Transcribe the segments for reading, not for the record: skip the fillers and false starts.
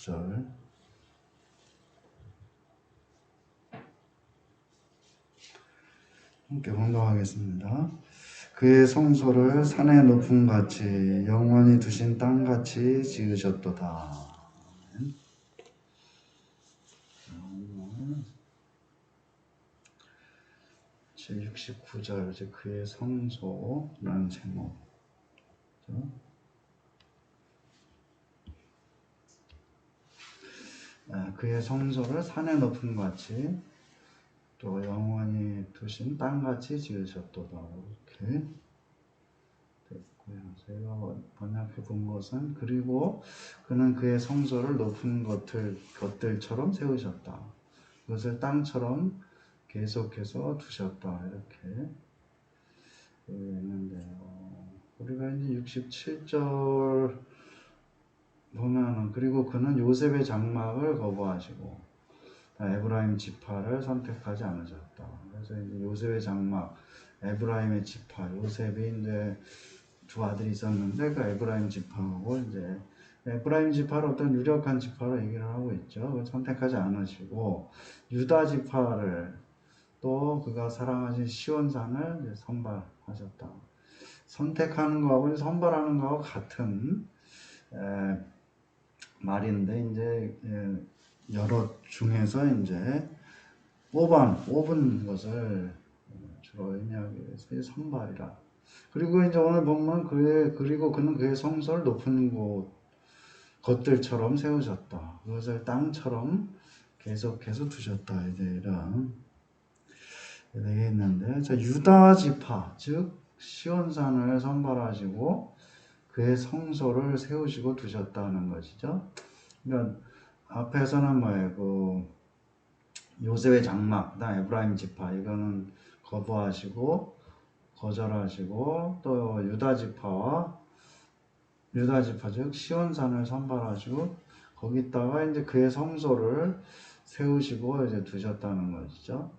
26절. 함께 공독하겠습니다. 그의 성소를 산의 높음 같이 영원히 두신 땅 같이 지으셨도다. 제 69절 이제 그의 성소라는 제목. 그의 성소를 산의 높음 같이 또 영원히 두신 땅같이 지으셨도다. 이렇게 됐고요. 제가 번역해 본 것은 그리고 그는 그의 성소를 높은 것들처럼 세우셨다. 그것을 땅처럼 계속해서 두셨다. 이렇게 있는데요. 우리가 이제 67절 보면은 그리고 그는 요셉의 장막을 거부하시고 에브라임 지파를 선택하지 않으셨다. 그래서 이제 요셉의 장막, 에브라임의 지파, 요셉이 이제 두 아들이 있었는데 그 에브라임 지파하고 이제 에브라임 지파를 어떤 유력한 지파로 얘기를 하고 있죠. 선택하지 않으시고 유다 지파를 또 그가 사랑하신 시온산을 이제 선발하셨다. 선택하는 거하고 선발하는 거하고 같은 말인데 이제 여러 중에서 이제 뽑은 것을 주로 의미하기 위해서 선발이라. 그리고 이제 오늘 보면 그리고 그는 그의 성소를 높은 것들처럼 세우셨다. 그것을 땅처럼 계속해서 두셨다. 이제 이런 되겠는데, 자 유다 지파 즉 시온산을 선발하시고 그의 성소를 세우시고 두셨다는 것이죠. 그러니까 앞에서는 뭐예요? 그 요셉의 장막, 그다음 에브라임 지파 이거는 거절하시고 또 유다 지파 즉 시온산을 선발하시고 거기다가 이제 그의 성소를 세우시고 이제 두셨다는 것이죠.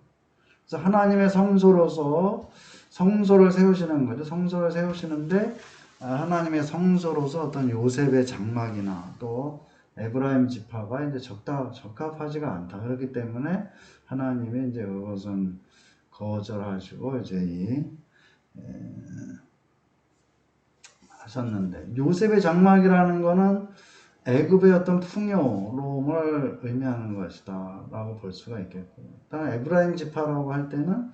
그래서 하나님의 성소로서 성소를 세우시는 거죠. 성소를 세우시는데 하나님의 성소로서 어떤 요셉의 장막이나 또 에브라임 지파가 이제 적합하지가 않다. 그렇기 때문에 하나님이 이제 그것은 거절하시고 이제 하셨는데 요셉의 장막이라는 거는 애굽의 어떤 풍요로움을 의미하는 것이다 라고 볼 수가 있겠고요. 다만 에브라임 지파라고 할 때는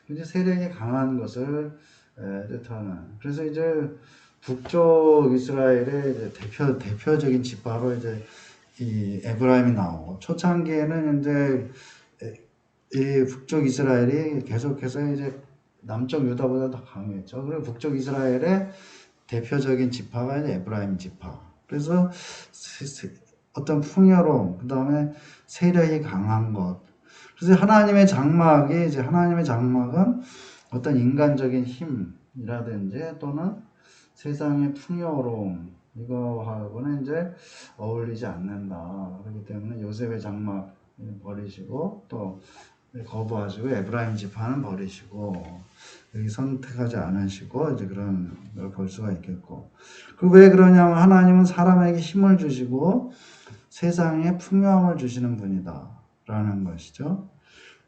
이제 세력이 강한 것을 뜻하는. 그래서 이제 북쪽 이스라엘의 이제 대표적인 지파로 이제 이 에브라임이 나오고 초창기에는 이제 이 북쪽 이스라엘이 계속해서 이제 남쪽 유다보다 더 강했죠. 그리고 북쪽 이스라엘의 대표적인 지파가 이제 에브라임 지파. 그래서 어떤 풍요로움, 그 다음에 세력이 강한 것. 그래서 하나님의 장막은 어떤 인간적인 힘이라든지 또는 세상의 풍요로움, 이거하고는 이제 어울리지 않는다. 그렇기 때문에 요셉의 장막 버리시고 또 거부하시고 에브라임 지파는 버리시고 여기 선택하지 않으시고 이제 그런 걸 볼 수가 있겠고. 그리고 왜 그러냐면 하나님은 사람에게 힘을 주시고 세상에 풍요함을 주시는 분이다 라는 것이죠.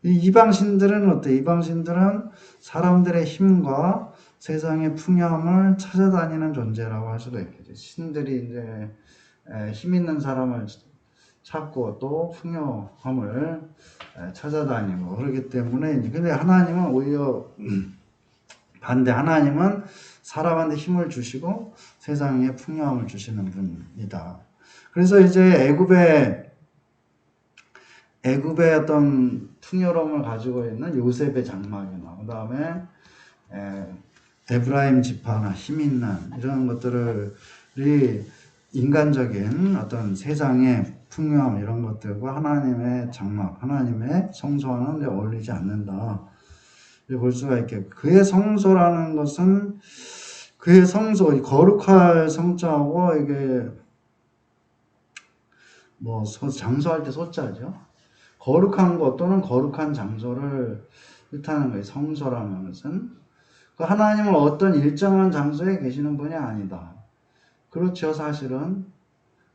이방신들은 어때? 이방신들은 사람들의 힘과 세상의 풍요함을 찾아다니는 존재라고 할 수도 있겠죠. 신들이 이제 힘 있는 사람을 찾고 또 풍요함을 찾아다니고 그렇기 때문에 근데 하나님은 오히려 반대. 하나님은 사람한테 힘을 주시고 세상에 풍요함을 주시는 분이다. 그래서 이제 애굽의 어떤 풍요로움을 가지고 있는 요셉의 장막이나 그 다음에 에브라임 지파나 힘 있는 이런 것들이 인간적인 어떤 세상의 풍요함 이런 것들과 하나님의 장막, 하나님의 성소와는 어울리지 않는다. 볼 수가 있게 그의 성소라는 것은 그의 성소, 거룩할 성자하고 이게 뭐 장소할 때 소자죠. 거룩한 것 또는 거룩한 장소를 뜻하는 거예요. 성소라는 것은 하나님은 어떤 일정한 장소에 계시는 분이 아니다. 그렇죠. 사실은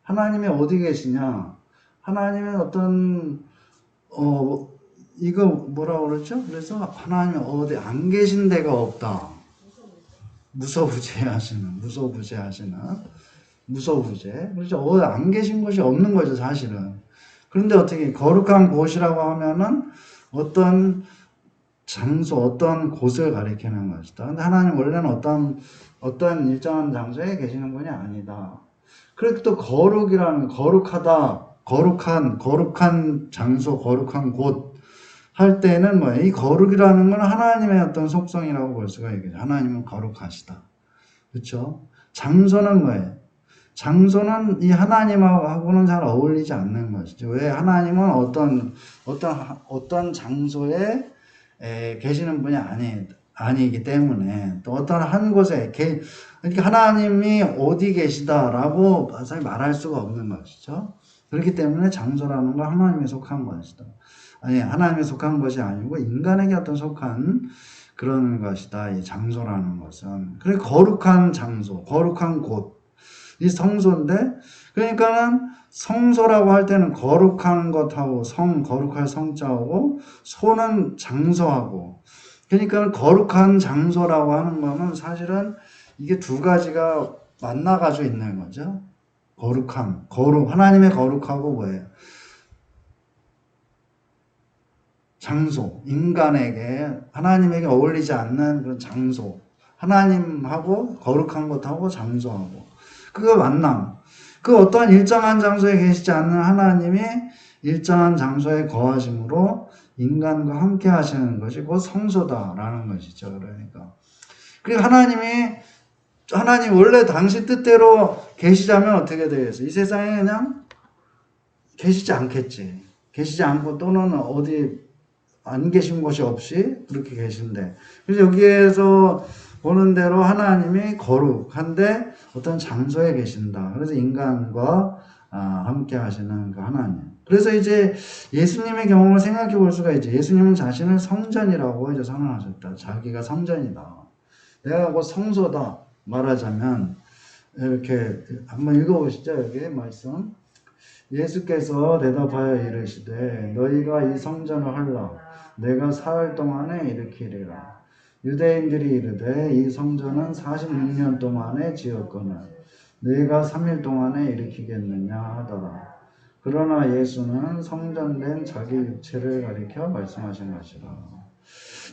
하나님이 어디 계시냐? 하나님의 어떤 이거 뭐라고 그러죠? 그래서 하나님이 어디 안 계신 데가 없다. 무소부재하시는 무소부재. 그렇죠. 어디 안 계신 곳이 없는 거죠, 사실은. 그런데 어떻게 거룩한 곳이라고 하면은 어떤 장소, 어떤 곳을 가리키는 것이다. 근데 하나님 원래는 어떤 일정한 장소에 계시는 분이 아니다. 그리고 또 거룩하다, 거룩한 장소, 거룩한 곳 할 때는 뭐예요? 이 거룩이라는 건 하나님의 어떤 속성이라고 볼 수가 있겠죠. 하나님은 거룩하시다. 그렇죠? 장소는 뭐예요? 장소는 이 하나님하고는 잘 어울리지 않는 것이죠. 왜? 하나님은 어떤 장소에 계시는 분이 아니기 때문에 또 어떤 한 곳에 그러니까 하나님이 어디 계시다라고 사실 말할 수가 없는 것이죠. 그렇기 때문에 장소라는 건 하나님에 속한 것이다. 아니, 하나님에 속한 것이 아니고 인간에게 어떤 속한 그런 것이다. 이 장소라는 것은. 그래 거룩한 장소, 거룩한 곳. 이 성소인데, 그러니까는 성소라고 할 때는 거룩한 것하고 거룩할 성자하고 소는 장소하고, 그러니까 거룩한 장소라고 하는 거는 사실은 이게 두 가지가 만나가지고 있는 거죠. 하나님의 거룩하고 뭐예요? 장소, 하나님에게 어울리지 않는 그런 장소, 하나님하고 거룩한 것하고 장소하고, 그거 만남. 그 어떠한 일정한 장소에 계시지 않는 하나님이 일정한 장소에 거하심으로 인간과 함께 하시는 것이 곧 성소다라는 것이죠. 그러니까. 그리고 하나님 원래 당시 뜻대로 계시자면 어떻게 되겠어요? 이 세상에 그냥 계시지 않겠지. 계시지 않고 또는 어디 안 계신 곳이 없이 그렇게 계신데. 그래서 여기에서 보는 대로 하나님이 거룩한데 어떤 장소에 계신다. 그래서 인간과 함께 하시는 그 하나님. 그래서 이제 예수님의 경험을 생각해 볼 수가 있죠. 예수님은 자신을 성전이라고 이제 선언하셨다. 자기가 성전이다. 내가 곧 성소다. 말하자면 이렇게 한번 읽어보시죠. 여기 말씀. 예수께서 대답하여 이르시되 너희가 이 성전을 헐라 내가 사흘 동안에 일으키리라. 유대인들이 이르되 이 성전은 46년 동안에 지었거늘 너희가 3일 동안에 일으키겠느냐 하더라. 그러나 예수는 성전된 자기 육체를 가리켜 말씀하신 것이라.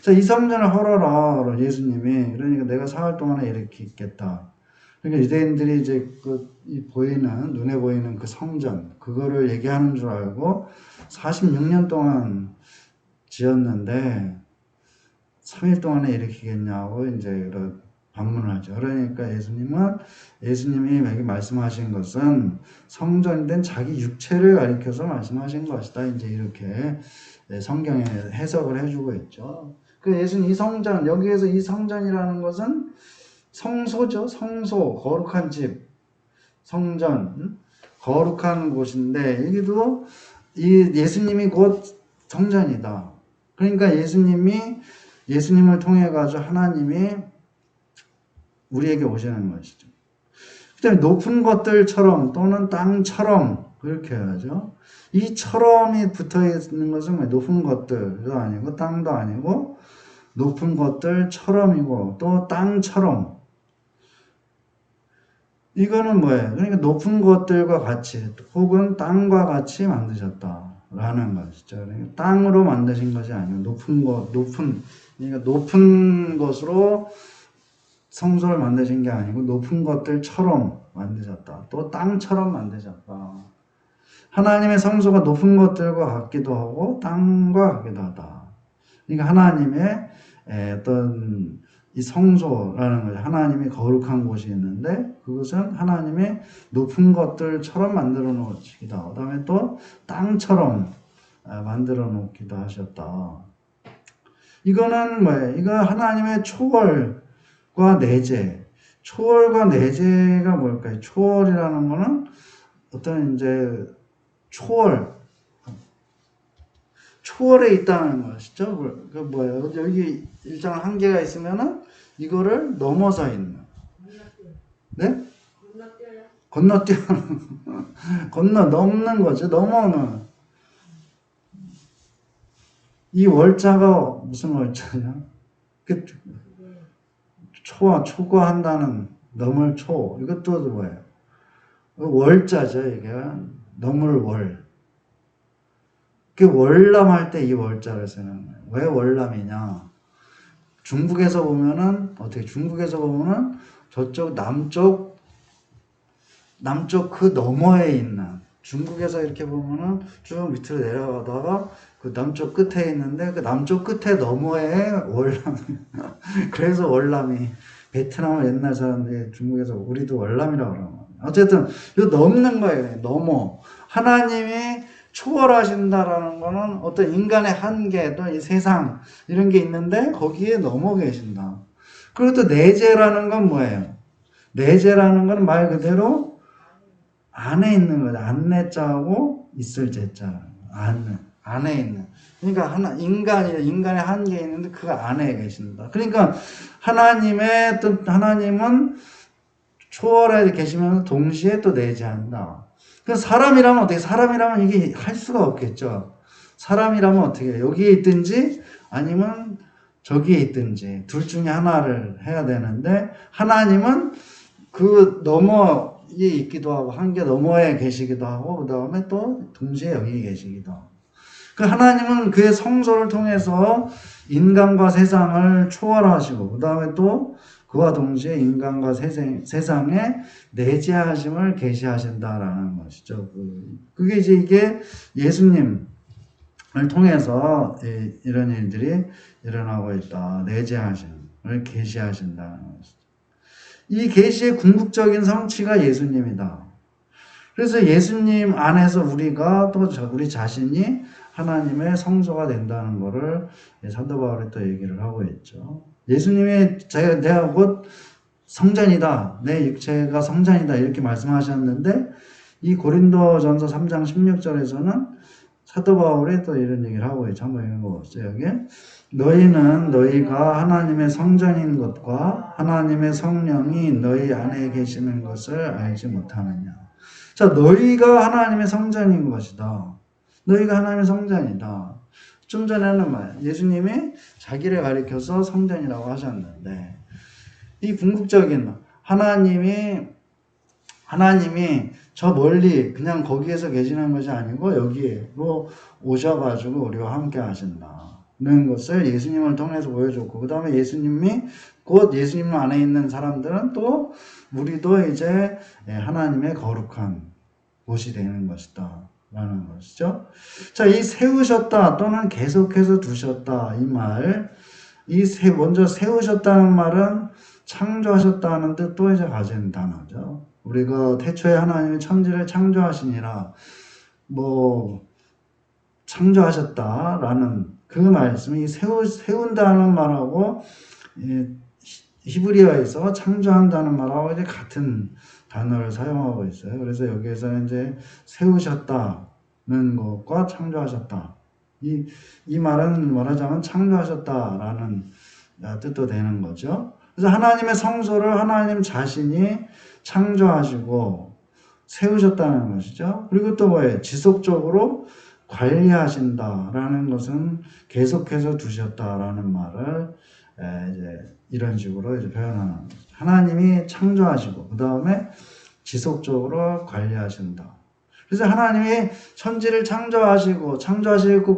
자, 이 성전을 헐어라. 예수님이 그러니까 내가 사흘 동안에 일으키겠다. 그러니까 유대인들이 이제 눈에 보이는 그 성전, 그거를 얘기하는 줄 알고 46년 동안 지었는데 3일 동안에 일으키겠냐고 이제 이런 반문을 하죠. 그러니까 예수님이 여기 말씀하신 것은 성전된 자기 육체를 가리켜서 말씀하신 것이다. 이제 이렇게 성경에 해석을 해주고 있죠. 그 예수님 여기에서 이 성전이라는 것은 성소죠. 성소, 거룩한 집, 성전, 거룩한 곳인데 여기도 이 예수님이 곧 성전이다. 그러니까 예수님을 통해 가지고 하나님이 우리에게 오시는 것이죠. 그다음에 높은 것들처럼 또는 땅처럼 그렇게 해야죠. 이 처럼이 붙어 있는 것은 높은 것들도 아니고 땅도 아니고 높은 것들처럼이고 또 땅처럼. 이거는 뭐예요? 그러니까 높은 것들과 같이 혹은 땅과 같이 만드셨다라는 것이죠. 그러니까 땅으로 만드신 것이 아니고 그러니까 높은 것으로 성소를 만드신 게 아니고 높은 것들처럼 만드셨다. 또 땅처럼 만드셨다. 하나님의 성소가 높은 것들과 같기도 하고 땅과 같기도 하다. 그러니까 하나님의 어떤 이 성소라는 것이 하나님이 거룩한 곳이 있는데 그것은 하나님의 높은 것들처럼 만들어 놓으시기도 그 다음에 또 땅처럼 만들어 놓기도 하셨다. 이거는 뭐예요? 이거 하나님의 초월과 내재. 초월과 내재가 뭘까요? 초월이라는 거는 어떤 이제 초월에 있다는 것이죠. 그 뭐예요? 여기 일정한 한계가 있으면은 이거를 넘어서 있는. 네? 건너뛰어는 넘는 거죠. 넘어오는. 이 월자가 무슨 월자냐? 그 초과한다는 넘을 초. 이것도 뭐예요? 월자죠. 이게 넘을 월. 그 월남할 때 이 월자를 쓰는 거예요. 왜 월남이냐? 중국에서 보면은 저쪽 남쪽 그 너머에 있는, 중국에서 이렇게 보면은 쭉 밑으로 내려가다가 그 남쪽 끝에 있는데 그 남쪽 끝에 너머에 월남이 그래서 월남이, 베트남을 옛날 사람들이 중국에서 우리도 월남이라고 그러는 어쨌든 이거 넘는 거예요. 넘어. 하나님이 초월하신다라는 거는 어떤 인간의 한계 또 이 세상 이런 게 있는데 거기에 넘어 계신다. 그리고 또 내재라는 건 뭐예요? 내재라는 건 말 그대로 안에 있는 거죠. 안내자하고 있을 제자. 안에 있는. 그러니까 인간의 한계에 있는데 그 안에 계신다. 그러니까 하나님은 초월해 계시면서 동시에 또 내재한다. 그 사람이라면 어떻게, 사람이라면 이게 할 수가 없겠죠. 사람이라면 어떻게, 여기에 있든지 아니면 저기에 있든지 둘 중에 하나를 해야 되는데, 하나님은 그 너머에 있기도 하고 한계 너머에 계시기도 하고 그 다음에 또 동시에 여기 계시기도 하고, 그 하나님은 그의 성소를 통해서 인간과 세상을 초월하시고 그 다음에 또 그와 동시에 인간과 세상에 내재하심을 계시하신다라는 것이죠. 그게 이제 이게 예수님을 통해서 이런 일들이 일어나고 있다. 내재하심을 계시하신다는 것이죠. 이 계시의 궁극적인 성취가 예수님이다. 그래서 예수님 안에서 우리가 또 우리 자신이 하나님의 성소가 된다는 것을 사도 바울이 또 얘기를 하고 있죠. 예수님이 내가 곧 성전이다. 내 육체가 성전이다. 이렇게 말씀하셨는데 이 고린도전서 3장 16절에서는 사도 바울이 또 이런 얘기를 하고 있죠. 한번 읽어보세요. 여기 너희가 하나님의 성전인 것과 하나님의 성령이 너희 안에 계시는 것을 알지 못하느냐. 자, 너희가 하나님의 성전인 것이다. 너희가 하나님의 성전이다. 좀 전에는 예수님이 자기를 가리켜서 성전이라고 하셨는데, 이 궁극적인 하나님이 저 멀리 그냥 거기에서 계시는 것이 아니고 여기로 오셔가지고 우리와 함께 하신다는 것을 예수님을 통해서 보여줬고, 그 다음에 곧 예수님 안에 있는 사람들은 또 우리도 이제 하나님의 거룩한 곳이 되는 것이다 라는 것이죠. 자, 이 세우셨다 또는 계속해서 두셨다, 이 말, 먼저 세우셨다는 말은 창조하셨다는 뜻도 이제 가진 단어죠. 우리가 태초에 하나님이 천지를 창조하시니라 창조하셨다라는 그 말씀이 세운다는 말하고 히브리어에서 창조한다는 말하고 이제 같은 단어를 사용하고 있어요. 그래서 여기에서 이제 세우셨다는 것과 창조하셨다. 이 말은 말하자면 창조하셨다라는 뜻도 되는 거죠. 그래서 하나님의 성소를 하나님 자신이 창조하시고 세우셨다는 것이죠. 그리고 또 뭐예요? 지속적으로 관리하신다라는 것은 계속해서 두셨다라는 말을 이제 이런 식으로 이제 표현하는 거죠. 하나님이 창조하시고 그 다음에 지속적으로 관리하신다. 그래서 하나님이 천지를 창조하시고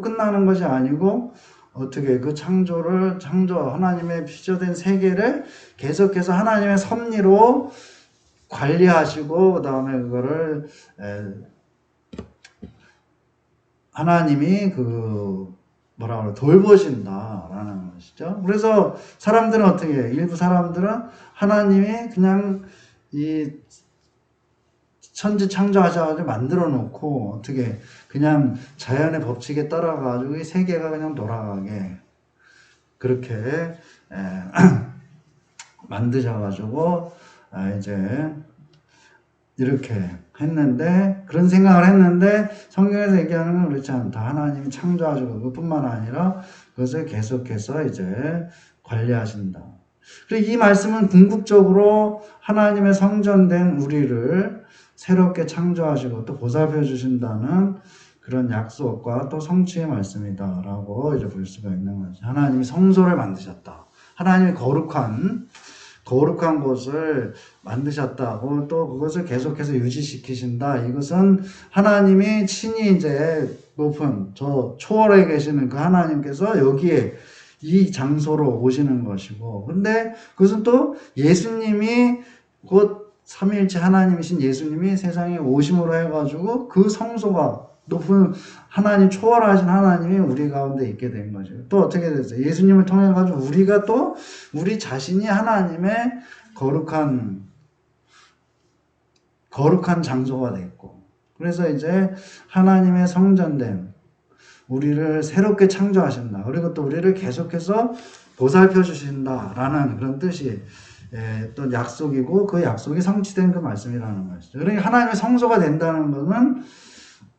끝나는 것이 아니고 어떻게 그 하나님의 피조된 세계를 계속해서 하나님의 섭리로 관리하시고 그 다음에 그거를 하나님이 돌보신다라는 것이죠. 그래서 사람들은 어떻게 해요? 일부 사람들은 하나님이 그냥 이 천지 창조하셔가지고 만들어 놓고 어떻게 그냥 자연의 법칙에 따라가지고 이 세계가 그냥 돌아가게 그렇게 만드셔가지고 이제 이렇게 그런 생각을 했는데 성경에서 얘기하는 건 그렇지 않다. 하나님이 창조하시고 그뿐만 아니라 그것을 계속해서 이제 관리하신다. 그리고 이 말씀은 궁극적으로 하나님의 성전된 우리를 새롭게 창조하시고 또 보살펴 주신다는 그런 약속과 또 성취의 말씀이다라고 이제 볼 수가 있는 거죠. 하나님이 성소를 만드셨다. 하나님이 거룩한 곳을 만드셨다고 또 그것을 계속해서 유지시키신다. 이것은 하나님이 친히 이제 높은 저 초월에 계시는 그 하나님께서 여기에 이 장소로 오시는 것이고, 근데 그것은 또 예수님이 곧 삼위일체 하나님이신 예수님이 세상에 오심으로 해가지고 그 성소가 높은 하나님, 초월하신 하나님이 우리 가운데 있게 된 거죠. 또 어떻게 됐어요? 예수님을 통해 가지고 우리가 또 우리 자신이 하나님의 거룩한 장소가 됐고, 그래서 이제 하나님의 성전된 우리를 새롭게 창조하신다. 그리고 또 우리를 계속해서 보살펴 주신다라는 그런 뜻이 또 약속이고, 그 약속이 성취된 그 말씀이라는 것이죠. 그러니까 하나님의 성소가 된다는 것은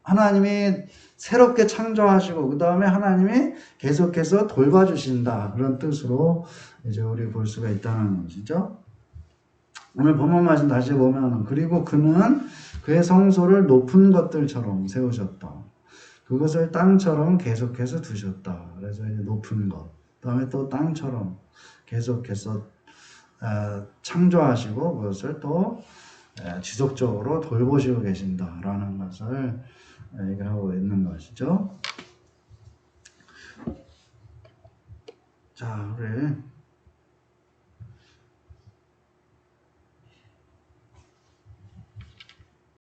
하나님이 새롭게 창조하시고 그 다음에 하나님이 계속해서 돌봐주신다, 그런 뜻으로 이제 우리 볼 수가 있다는 것이죠. 오늘 본문 말씀 다시 보면, 그리고 그는 그의 성소를 높은 것들처럼 세우셨다. 그것을 땅처럼 계속해서 두셨다. 그래서 이제 높은 것, 그 다음에 또 땅처럼 계속해서 창조하시고 그것을 또 지속적으로 돌보시고 계신다라는 것을 얘기하고 있는 것이죠. 자, 우리